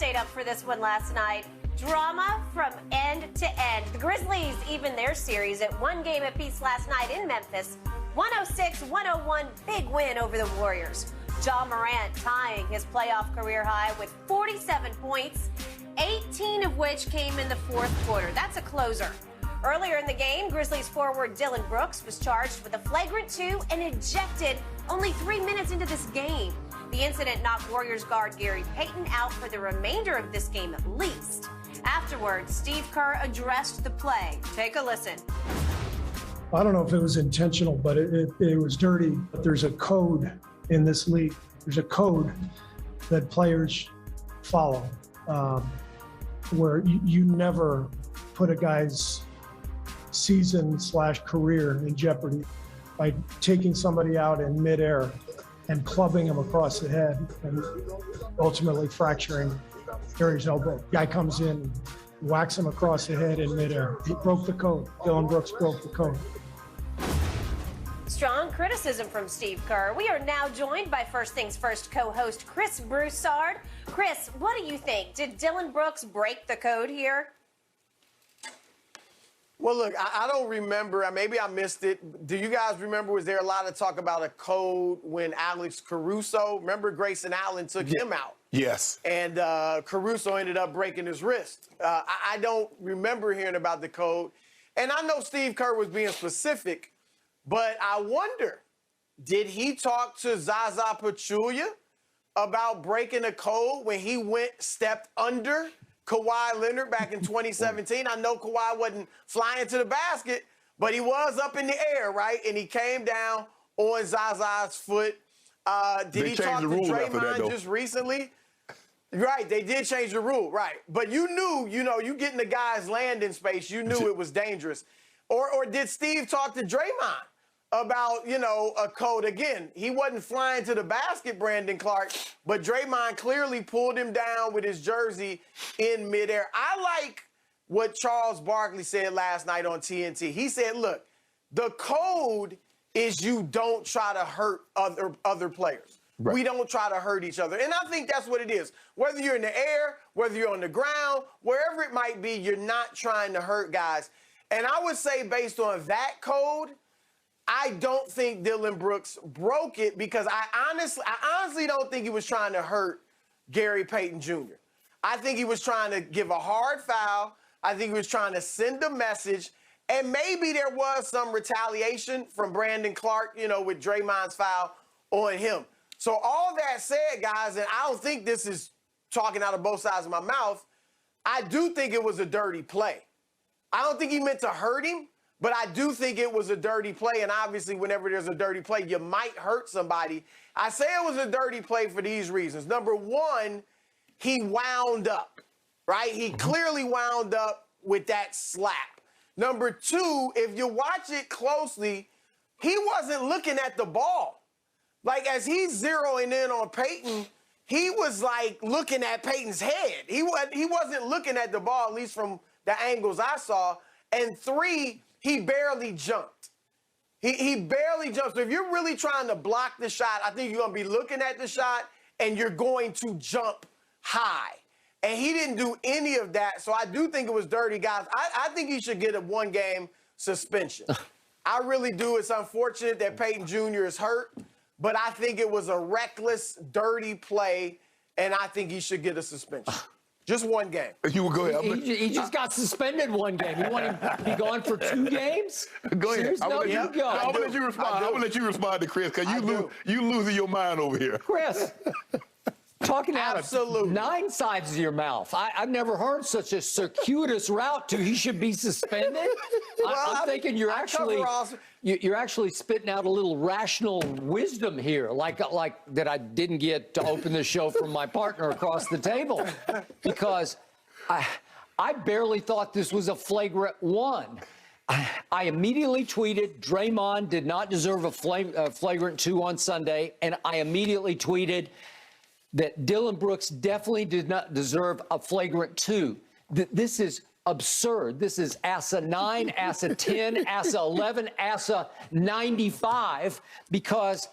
stayed up for this one last night. Drama from end to end. The Grizzlies even their series at one game apiece last night in Memphis. 106-101 big win over the Warriors. Ja Morant tying his playoff career high with 47 points, 18 of which came in the fourth quarter. That's a closer. Earlier in the game, Grizzlies forward Dillon Brooks was charged with a flagrant 2 and ejected only 3 minutes into this game. The incident knocked Warriors guard Gary Payton out for the remainder of this game at least. Afterwards, Steve Kerr addressed the play. Take a listen. I don't know if it was intentional, but it was dirty. But there's a code in this league. There's a code that players follow where you never put a guy's season/career in jeopardy by taking somebody out in midair and clubbing him across the head and ultimately fracturing Gary's elbow. Guy comes in, whacks him across the head in midair. He broke the code. Dillon Brooks broke the code. Strong criticism from Steve Kerr. We are now joined by First Things First co-host Chris Broussard. Chris, what do you think? Did Dillon Brooks break the code here? Well, look, I don't remember. Maybe I missed it. Do you guys remember, was there a lot of talk about a code when Alex Caruso, remember Grayson Allen took him out? Yes. And Caruso ended up breaking his wrist. I don't remember hearing about the code. And I know Steve Kerr was being specific, but I wonder, did he talk to Zaza Pachulia about breaking a code when he stepped under Kawhi Leonard back in 2017? I know Kawhi wasn't flying to the basket, but he was up in the air, right? And he came down on Zaza's foot. Did he talk to Draymond just recently? Right, they did change the rule, right. But you knew, you get in the guy's landing space, you knew it was dangerous. Or did Steve talk to Draymond about, a code? Again, he wasn't flying to the basket, Brandon Clark, but Draymond clearly pulled him down with his jersey in midair. I like what Charles Barkley said last night on TNT. He said, look, the code is you don't try to hurt other players. Right. We don't try to hurt each other. And I think that's what it is. Whether you're in the air, whether you're on the ground, wherever it might be, you're not trying to hurt guys. And I would say based on that code, I don't think Dillon Brooks broke it because I honestly don't think he was trying to hurt Gary Payton Jr. I think he was trying to give a hard foul. I think he was trying to send a message. And maybe there was some retaliation from Brandon Clark, with Draymond's foul on him. So all that said, guys, and I don't think this is talking out of both sides of my mouth, I do think it was a dirty play. I don't think he meant to hurt him, but I do think it was a dirty play. And obviously, whenever there's a dirty play, you might hurt somebody. I say it was a dirty play for these reasons. Number one, he wound up, right? He clearly wound up with that slap. Number two, if you watch it closely, he wasn't looking at the ball. Like, as he's zeroing in on Payton, he was, looking at Payton's head. He wasn't looking at the ball, at least from the angles I saw. And three, he barely jumped. He barely jumped. So if you're really trying to block the shot, I think you're going to be looking at the shot, and you're going to jump high. And he didn't do any of that. So I do think it was dirty, guys. I think he should get a one-game suspension. I really do. It's unfortunate that Payton Jr. is hurt. But I think it was a reckless, dirty play, and I think he should get a suspension. Just one game. You will go ahead. He just got suspended one game. You want him to be gone for 2 games? Go ahead. I'm going to let you respond. I'm going to let you respond to Chris, because you losing your mind over here. Chris, talking out of 9 sides of your mouth. I've never heard such a circuitous route to he should be suspended. I'm thinking you're actually spitting out a little rational wisdom here, like that I didn't get to open the show from my partner across the table, because I barely thought this was a flagrant 1. I immediately tweeted Draymond did not deserve a flagrant 2 on Sunday, and I immediately tweeted that Dillon Brooks definitely did not deserve a flagrant 2. This is absurd. This is ASA 9, ASA 10, ASA 11, ASA 95, because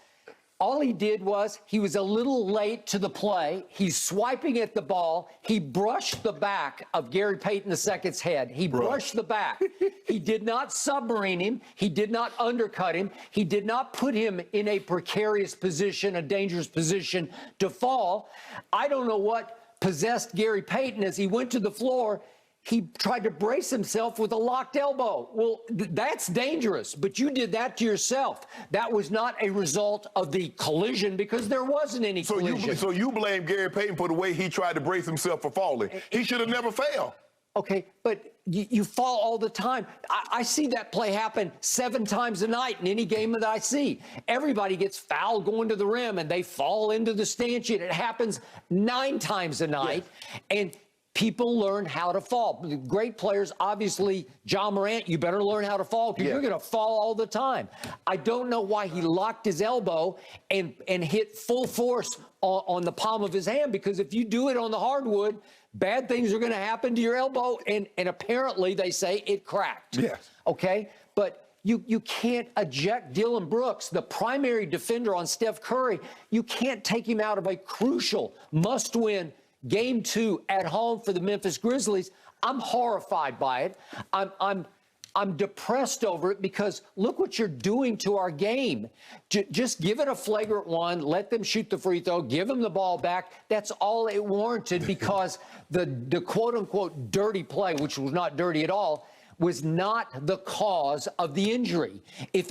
All he did was he was a little late to the play. He's swiping at the ball. He brushed the back of Gary Payton II's head. He brushed the back. He did not submarine him. He did not undercut him. He did not put him in a precarious position, a dangerous position to fall. I don't know what possessed Gary Payton as he went to the floor. He tried to brace himself with a locked elbow. Well, that's dangerous, but you did that to yourself. That was not a result of the collision because there wasn't any collision. So you blame Gary Payton for the way he tried to brace himself for falling. He should have never failed. Okay, but you fall all the time. I see that play happen 7 times a night in any game that I see. Everybody gets fouled going to the rim, and they fall into the stanchion. It happens 9 times a night, and people learn how to fall. Great players, obviously, John Morant, you better learn how to fall because you're going to fall all the time. I don't know why he locked his elbow and hit full force on the palm of his hand, because if you do it on the hardwood, bad things are going to happen to your elbow, and apparently they say it cracked. Yes. Okay? But you can't eject Dillon Brooks, the primary defender on Steph Curry. You can't take him out of a crucial must-win Game 2 at home for the Memphis Grizzlies. I'm horrified by it. I'm depressed over it because look what you're doing to our game. Just give it a flagrant one, let them shoot the free throw, give them the ball back. That's all it warranted because the quote-unquote dirty play, which was not dirty at all, was not the cause of the injury. If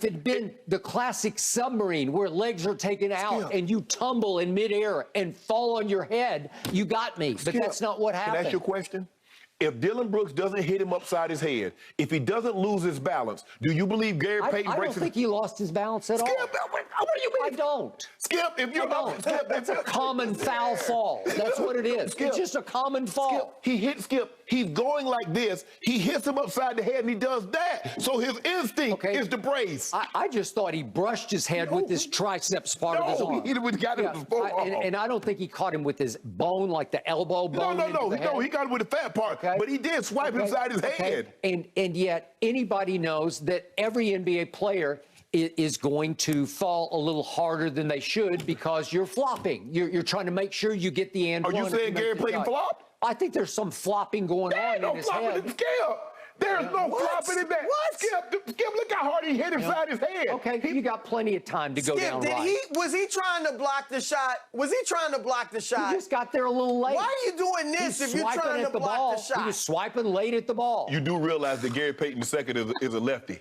it had been the classic submarine where legs are taken out and you tumble in midair and fall on your head, you got me. But that's not what happened. Can I ask you a question? If Dillon Brooks doesn't hit him upside his head, if he doesn't lose his balance, do you believe Gary Payton I breaks don't think he lost his balance at all. Skip, what do you mean? I don't. Skip, if you're not, that's a common foul fall. That's what it is. Skip, it's just a common fall. Skip, he hits Skip. He's going like this. He hits him upside the head, and he does that. So his instinct is to brace. I just thought he brushed his head with his triceps part of his arm. He got it with his forearm. And I don't think he caught him with his bone, like the elbow bone. No, he got it with the fat part. Okay. But he did swipe inside his head. And yet anybody knows that every NBA player is going to fall a little harder than they should because you're flopping. You're trying to make sure you get the end. Are you saying Gary Payton flopped? I think there's some flopping going on in his head. There's no flopping in that. What? Skip, look how hard he hit inside his head. Okay, you got plenty of time to go down right. Was he trying to block the shot? Was he trying to block the shot? He just got there a little late. Why are you doing this if you're trying to block the shot? He was swiping late at the ball. You do realize that Gary Payton II is a lefty.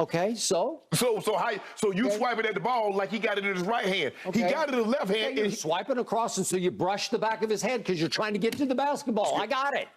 Okay, so you swiping at the ball like he got it in his right hand. Okay. He got it in his left hand. You're swiping across, and so you brush the back of his head because you're trying to get to the basketball. I got it.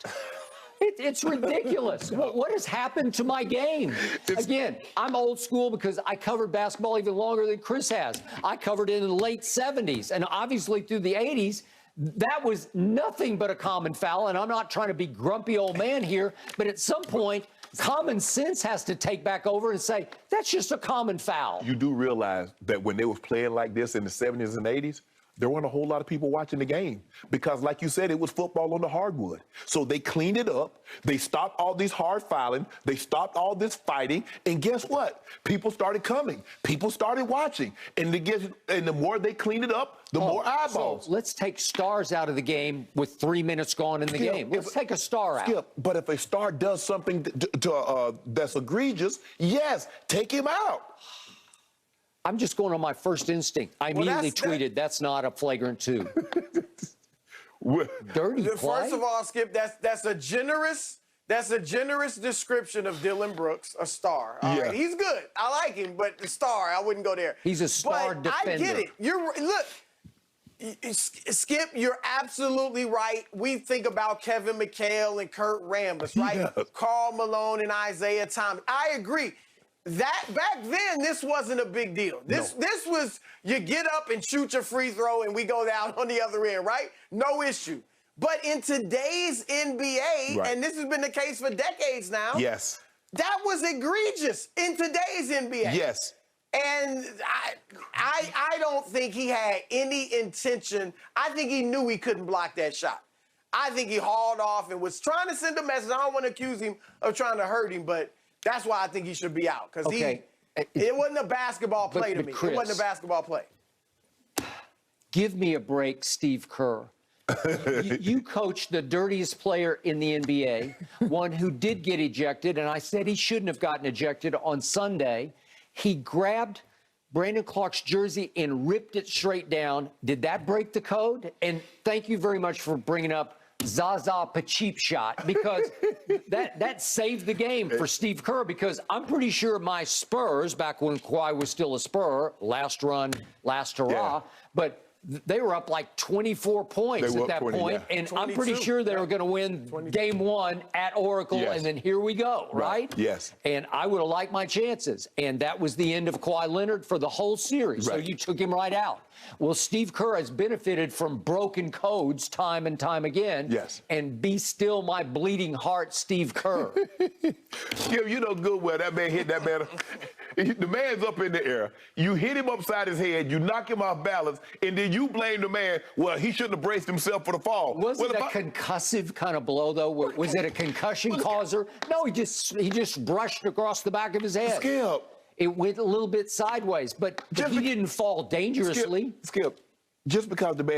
It's ridiculous. What has happened to my game? Again, I'm old school because I covered basketball even longer than Chris has. I covered it in the late 70s, and obviously through the 80s, that was nothing but a common foul, and I'm not trying to be grumpy old man here, but at some point, common sense has to take back over and say, that's just a common foul. You do realize that when they was playing like this in the 70s and 80s, there weren't a whole lot of people watching the game because, like you said, it was football on the hardwood. So they cleaned it up. They stopped all these hard fouling. They stopped all this fighting. And guess what? People started coming. People started watching. And the more they cleaned it up, the more eyeballs. So let's take stars out of the game with 3 minutes gone in the game. Let's take a star out. But if a star does something that's egregious, yes, take him out. I'm just going on my first instinct. I immediately tweeted, that's not a flagrant 2. Dirty play. First of all, Skip, that's a generous description of Dillon Brooks, a star. All right, he's good. I like him, but the star, I wouldn't go there. He's a star defender. I get it. Skip, you're absolutely right. We think about Kevin McHale and Kurt Rambis, right? Yeah. Karl Malone and Isaiah Thomas. I agree. That back then, this wasn't a big deal. This was you get up and shoot your free throw and we go down on the other end, right? No issue. But in today's NBA, and this has been the case for decades now, that was egregious in today's NBA. Yes. And I don't think he had any intention. I think he knew he couldn't block that shot. I think he hauled off and was trying to send a message. I don't want to accuse him of trying to hurt him, but that's why I think he should be out. Because It wasn't a basketball play to me. Chris, it wasn't a basketball play. Give me a break, Steve Kerr. You coached the dirtiest player in the NBA, one who did get ejected, and I said he shouldn't have gotten ejected on Sunday. He grabbed Brandon Clark's jersey and ripped it straight down. Did that break the code? And thank you very much for bringing up Zaza Pacheep shot, because that saved the game for Steve Kerr, because I'm pretty sure my Spurs, back when Kawhi was still a Spur, last run, last hurrah, but they were up like 24 points at that 20, point, and 22. I'm pretty sure they were going to win 22. Game 1 at Oracle, and then here we go, right? Yes. And I would have liked my chances, and that was the end of Kawhi Leonard for the whole series, so you took him right out. Well, Steve Kerr has benefited from broken codes time and time again. Yes. And be still my bleeding heart, Steve Kerr. You know good well that man hit that man. The man's up in the air. You hit him upside his head. You knock him off balance, and then you blame the man. Well, he shouldn't have braced himself for the fall. Was it a concussive kind of blow, though? Was it a concussion causer? No, he just brushed across the back of his head. Skip. It went a little bit sideways, but he didn't fall dangerously. Skip. Just because the man